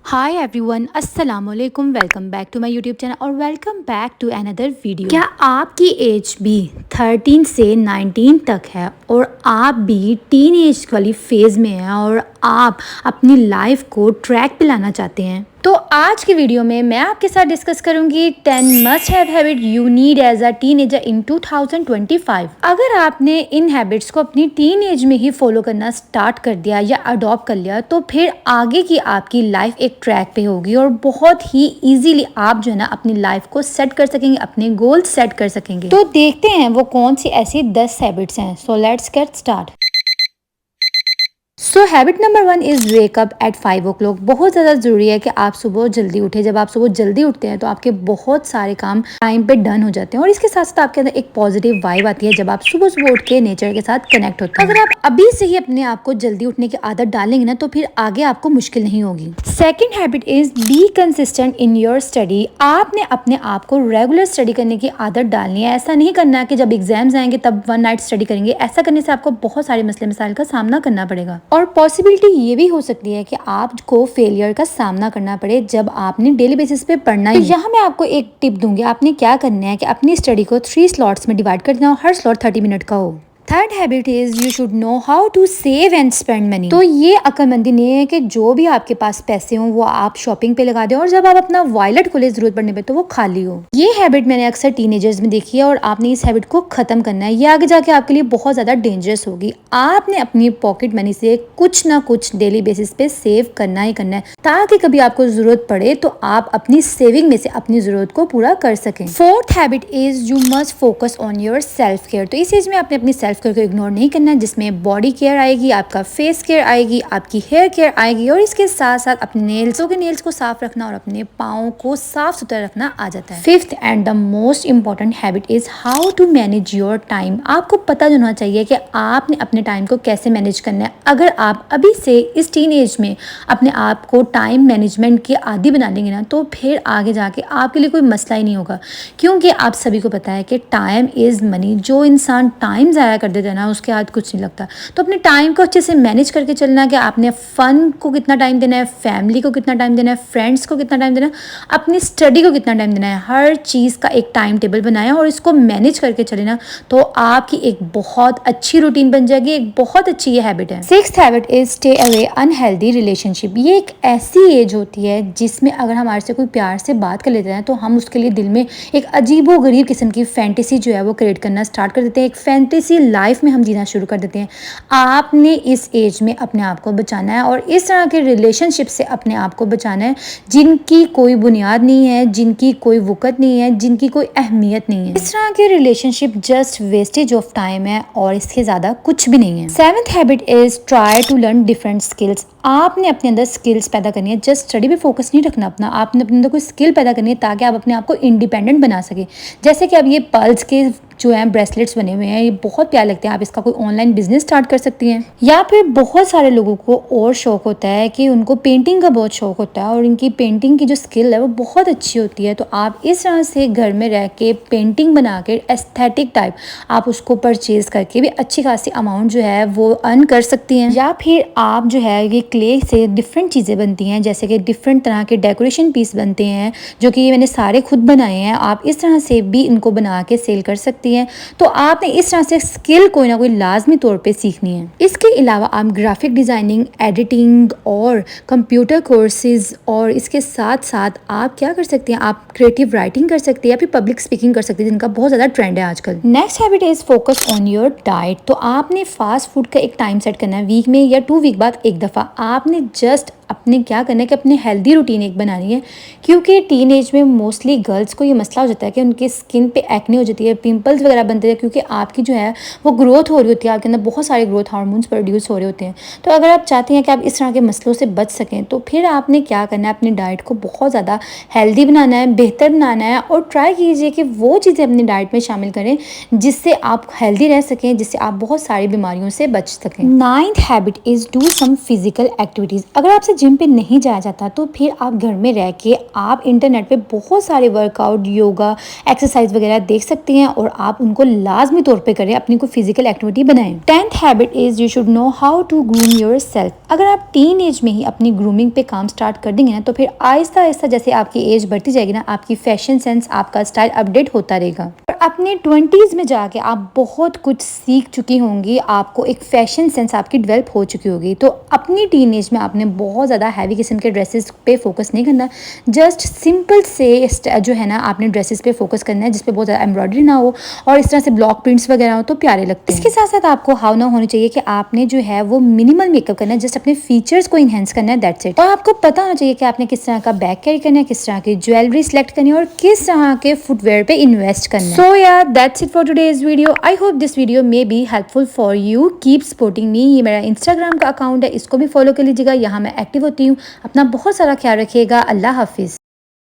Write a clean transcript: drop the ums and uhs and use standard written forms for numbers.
हाय everyone, अस्सलाम वालेकुम। Welcome back to my YouTube channel और welcome back to another video. क्या आपकी एज भी 13 से 19 तक है और आप भी टीन एज वाली फेज़ में हैं और आप अपनी लाइफ को ट्रैक पे लाना चाहते हैं? तो आज की वीडियो में मैं आपके साथ डिस्कस करूंगी 10 must have habit you need as a teenager in 2025। अगर आपने इन हैबिट्स को अपनी टीन एज में ही फॉलो करना स्टार्ट कर दिया या अडॉप्ट कर लिया तो फिर आगे की आपकी लाइफ एक ट्रैक पे होगी और बहुत ही इजीली आप जो है ना अपनी लाइफ को सेट कर सकेंगे, अपने गोल्स सेट कर सकेंगे। तो देखते हैं वो कौन सी ऐसी 10 हैबिट्स हैं। So let's get start. So habit number 1 is wake up at 5 o'clock। बहुत ज़्यादा ज़रूरी है कि आप सुबह जल्दी उठें। जब आप सुबह जल्दी उठते हैं तो आपके बहुत सारे काम टाइम पे डन हो जाते हैं और इसके साथ साथ आपके अंदर एक पॉजिटिव वाइब आती है जब आप सुबह सुबह उठ के नेचर के साथ कनेक्ट होते हैं। अगर आप अभी से ही अपने आप को जल्दी उठने की आदत डालेंगे ना तो फिर आगे आपको मुश्किल नहीं होगी। Second habit is be consistent in your study. आपने अपने आप को रेगुलर स्टडी करने की आदत डालनी है। ऐसा नहीं करना है कि जब एग्जाम्स आएंगे तब वन नाइट स्टडी करेंगे। ऐसा करने से आपको बहुत सारे मसले मसाइल का सामना करना पड़ेगा और पॉसिबिलिटी ये भी हो सकती है कि आपको फेलियर का सामना करना पड़े जब आपने डेली बेसिस पे पढ़ना है। यहाँ मैं आपको एक टिप दूंगी। आपने क्या करना है कि अपनी स्टडी को 3 स्लॉट्स में डिवाइड कर देना और हर स्लॉट 30 मिनट का हो। Third habit is you should know how to save and spend money. तो ये अक्लमंदी नहीं है कि जो भी आपके पास पैसे हों वो आप शॉपिंग पे लगा दें और जब आप अपना वॉलेट खोले जरूरत पड़ने पे तो वो खाली हो। ये हैबिट मैंने अक्सर टीनेजर्स में देखी है और आपने इस हैबिट को खत्म करना है। ये आगे जाके आपके लिए बहुत ज़्यादा डेंजरस होगी। आपने अपनी पॉकेट मनी से कुछ ना कुछ डेली बेसिस पे सेव करना ही करना है ताकि कभी आपको जरूरत पड़े तो आप अपनी सेविंग में से अपनी जरूरत को पूरा कर सकें। Fourth habit is you must focus on your self care. तो इस एज में आपने अपनी सेल्फ केयर को इग्नोर नहीं करना है, जिसमें बॉडी केयर आएगी, आपका फेस केयर आएगी, आपकी हेयर केयर आएगी और इसके साथ साथ अपने नेल्स को साफ रखना और अपने पाँव को साफ सुथरा रखना आ जाता है। Fifth and the most important habit is how to manage your time. आपको पता होना चाहिए कि आपने अपने टाइम को कैसे मैनेज करना है। अगर आप अभी से इस टीन एज में अपने आप को टाइम मैनेजमेंट के आदी बना लेंगे ना तो फिर आगे जाके आपके लिए कोई मसला ही नहीं होगा, क्योंकि आप सभी को पता है कि टाइम इज़ मनी। जो इंसान टाइम ज़ाया कर देता है ना उसके हाथ कुछ नहीं लगता। तो अपने टाइम को अच्छे से मैनेज करके चलना कि आपने फ़न को कितना टाइम देना है, फैमिली को कितना टाइम देना है, फ्रेंड्स को कितना टाइम देना है, अपनी स्टडी को कितना टाइम देना है। हर चीज़ का एक टाइम टेबल बनाया और इसको मैनेज करके चले ना तो आपकी एक बहुत अच्छी रूटीन बन जाएगी। एक बहुत अच्छी ये हैबिट है। Sixth habit is stay away unhealthy relationship. ये एक ऐसी एज होती है जिसमें अगर हमारे से कोई प्यार से बात कर लेते हैं तो हम उसके लिए दिल में एक अजीबो गरीब किस्म की फैंटेसी जो है वो क्रिएट करना स्टार्ट कर देते हैं। एक फैंटेसी लाइफ में हम जीना शुरू कर देते हैं। आपने इस एज में अपने आप को बचाना है और इस तरह के रिलेशनशिप से अपने आप को बचाना है जिनकी कोई बुनियाद नहीं है, जिनकी कोई वक़्त नहीं है, जिनकी कोई अहमियत नहीं है। इस तरह के relationship just wastage of time है और इसके ज़्यादा कुछ भी नहीं है। Seventh habit is try to learn different skills. आपने अपने अंदर स्किल्स पैदा करनी है। जस्ट स्टडी पे फोकस नहीं रखना अपना, आपने अपने अंदर कोई स्किल पैदा करनी है ताकि आप अपने आप को इंडिपेंडेंट बना सके। जैसे कि अब ये पर्ल्स के जो है ब्रेसलेट्स बने हुए हैं, ये बहुत प्यारे लगते हैं। आप इसका कोई ऑनलाइन बिजनेस स्टार्ट कर सकती हैं। या फिर बहुत सारे लोगों को और शौक होता है कि उनको पेंटिंग का बहुत शौक होता है और इनकी पेंटिंग की जो स्किल है वो बहुत अच्छी होती है। तो आप इस तरह से घर में रह के पेंटिंग बना के एस्थेटिक टाइप आप उसको परचेज करके भी अच्छी खासी अमाउंट जो है वो अर्न कर सकती हैं। या फिर आप जो है ये क्ले से डिफरेंट चीज़ें बनती हैं, जैसे कि डिफरेंट तरह के डेकोरेशन पीस बनते हैं जो कि ये मैंने सारे खुद बनाए हैं। आप इस तरह से भी इनको बना के सेल कर सकती हैं। तो आपने इस तरह से स्किल कोई ना कोई लाजमी तौर पे सीखनी है। इसके अलावा आप ग्राफिक डिज़ाइनिंग, एडिटिंग और कंप्यूटर कोर्सेज और इसके साथ साथ आप क्या कर सकते हैं, आप क्रिएटिव राइटिंग कर सकते हैं या फिर पब्लिक स्पीकिंग कर सकते हैं, जिनका बहुत ज़्यादा ट्रेंड है आजकल। Next habit is focus on your diet. तो आपने फास्ट फूड का एक टाइम सेट करना है, वीक में या 2 वीक बाद एक दफ़ा। आपने जस्ट अपने क्या करना है कि अपने हेल्दी रूटीन एक बनानी है, क्योंकि टीन एज में मोस्टली गर्ल्स को ये मसला हो जाता है कि उनकी स्किन पे एक्ने हो जाती है, पिंपल्स वगैरह बनते हैं, क्योंकि आपकी जो है वो ग्रोथ हो रही होती है, आपके अंदर बहुत सारे ग्रोथ हार्मोन्स प्रोड्यूस हो रहे होते हैं। तो अगर आप चाहते हैं कि आप इस तरह के मसलों से बच सकें तो फिर आपने क्या करना है, अपनी डाइट को बहुत ज़्यादा हेल्दी बनाना है, बेहतर बनाना है और ट्राई कीजिए कि वो चीज़ें अपनी डाइट में शामिल करें जिससे आप हेल्दी रह सकें, जिससे आप बहुत सारी बीमारियों से बच सकें। Ninth habit is do some physical activities. अगर आपसे जिम पे नहीं जाया जाता तो फिर आप घर में रह के आप इंटरनेट पे बहुत सारे वर्कआउट, योगा, एक्सरसाइज वगैरह देख सकती हैं और आप उनको लाजमी तौर पे करें, अपनी कोई फिजिकल एक्टिविटी बनाएं। 10th habit is you should know how to groom yourself. अगर आप टीन एज में ही अपनी ग्रूमिंग पे काम स्टार्ट कर देंगे ना तो फिर आहिस्ता आहिस्ता जैसे आपकी एज बढ़ती जाएगी ना, आपकी फैशन सेंस, आपका स्टाइल अपडेट होता रहेगा। और अपने 20s में जाके आप बहुत कुछ सीख चुकी होंगी, आपको एक फैशन सेंस आपकी डेवलप हो चुकी होगी। तो अपनी टीन एज में आपने बहुत ज़्यादा हैवी किस्म के ड्रेसेस पे फोकस नहीं करना, जस्ट सिंपल से जो है ना आपने ड्रेसेस पे फोकस करना है जिसपे बहुत ज़्यादा एम्ब्रॉयडरी ना हो और इस तरह से ब्लॉक प्रिंट्स वगैरह हो तो प्यारे लगते हैं। इसके साथ साथ आपको हाव ना होनी चाहिए कि आपने जो है वो मिनिमल मेकअप करना है, जस्ट अपने फीचर्स को इनहेंस करना है, दैट्स इट। और आपको पता होना चाहिए कि आपने किस तरह का बैग कैरी करना है, किस तरह की ज्वेलरी सेलेक्ट करनी है और किस तरह के फुटवेयर पे इन्वेस्ट करना है। सो यार that's it for today's video. I hope this video may be helpful for you. Keep supporting me. ये मेरा इंस्टाग्राम का अकाउंट है, इसको भी फॉलो कर लीजिएगा, यहाँ मैं एक्टिव होती हूँ। अपना बहुत सारा ख्याल रखिएगा। अल्लाह हाफिज।